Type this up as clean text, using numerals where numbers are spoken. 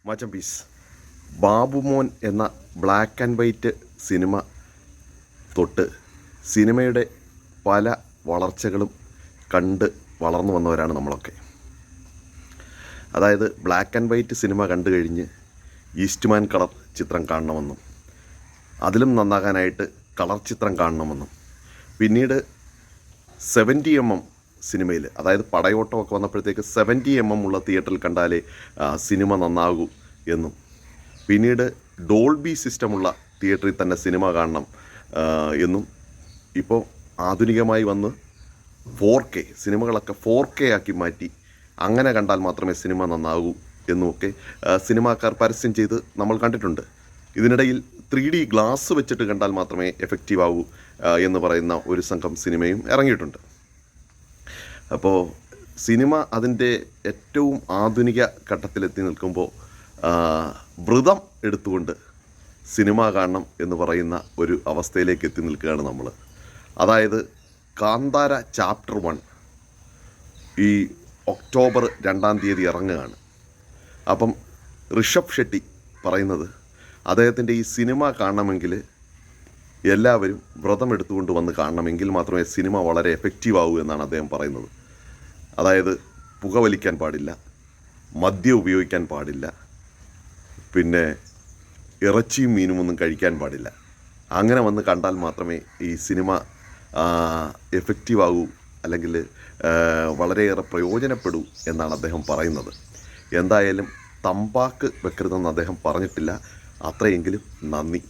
മച്ചം piece Babumon എന്ന black and white cinema തൊട്ട് സിനിമയുടെ പല വളർച്ചകളും കണ്ട് വളർന്നു വന്നവരാണ് നമ്മളൊക്കെ. അതായത് ബ്ലാക്ക് ആൻഡ് വൈറ്റ് സിനിമ കണ്ടു കഴിഞ്ഞ് ഈസ്റ്റ്മാൻ കളർ ചിത്രം കാണണമെന്നും അതിലും നന്നാകാനായിട്ട് കളർ ചിത്രം കാണണമെന്നും പിന്നീട് 70mm സിനിമയിൽ, അതായത് പടയോട്ടമൊക്കെ വന്നപ്പോഴത്തേക്ക് 70mm ഉള്ള തിയേറ്ററിൽ കണ്ടാലേ സിനിമ നന്നാകൂ എന്നും, പിന്നീട് ഡോൾബി സിസ്റ്റമുള്ള തിയേറ്ററിൽ തന്നെ സിനിമ കാണണം എന്നും, ഇപ്പോൾ ആധുനികമായി വന്ന് 4K സിനിമകളൊക്കെ 4K ആക്കി മാറ്റി അങ്ങനെ കണ്ടാൽ മാത്രമേ സിനിമ നന്നാകൂ എന്നുമൊക്കെ സിനിമാക്കാർ പരസ്യം ചെയ്ത് നമ്മൾ കണ്ടിട്ടുണ്ട്. ഇതിനിടയിൽ 3D ഗ്ലാസ് വെച്ചിട്ട് കണ്ടാൽ മാത്രമേ എഫക്റ്റീവ് ആകൂ എന്ന് പറയുന്ന ഒരു സംഘം സിനിമയും ഇറങ്ങിയിട്ടുണ്ട്. അപ്പോൾ സിനിമ അതിൻ്റെ ഏറ്റവും ആധുനിക ഘട്ടത്തിലെത്തി നിൽക്കുമ്പോൾ വ്രതം എടുത്തുകൊണ്ട് സിനിമ കാണണം എന്ന് പറയുന്ന ഒരു അവസ്ഥയിലേക്ക് എത്തി നിൽക്കുകയാണ് നമ്മൾ. അതായത് കാന്താര ചാപ്റ്റർ 1 ഈ ഒക്ടോബർ 2-ാം തീയതി ഇറങ്ങുകയാണ്. അപ്പം ഋഷഭ് ഷെട്ടി പറയുന്നത് അദ്ദേഹത്തിൻ്റെ ഈ സിനിമ കാണണമെങ്കിൽ എല്ലാവരും വ്രതം എടുത്തുകൊണ്ട് വന്ന് കാണണമെങ്കിൽ മാത്രമേ സിനിമ വളരെ എഫക്റ്റീവ് ആകൂ എന്നാണ് അദ്ദേഹം പറയുന്നത്. അതായത് പുകവലിക്കാൻ പാടില്ല, മദ്യം ഉപയോഗിക്കാൻ പാടില്ല, പിന്നെ ഇറച്ചിയും മീനും ഒന്നും കഴിക്കാൻ പാടില്ല. അങ്ങനെ വന്ന് കണ്ടാൽ മാത്രമേ ഈ സിനിമ എഫക്റ്റീവ് ആകൂ, അല്ലെങ്കിൽ വളരെയേറെ പ്രയോജനപ്പെടൂ എന്നാണ് അദ്ദേഹം പറയുന്നത്. എന്തായാലും തമ്പാക്ക് വെക്കരുതെന്ന് അദ്ദേഹം പറഞ്ഞിട്ടില്ല. അത്രയെങ്കിലും നന്ദി.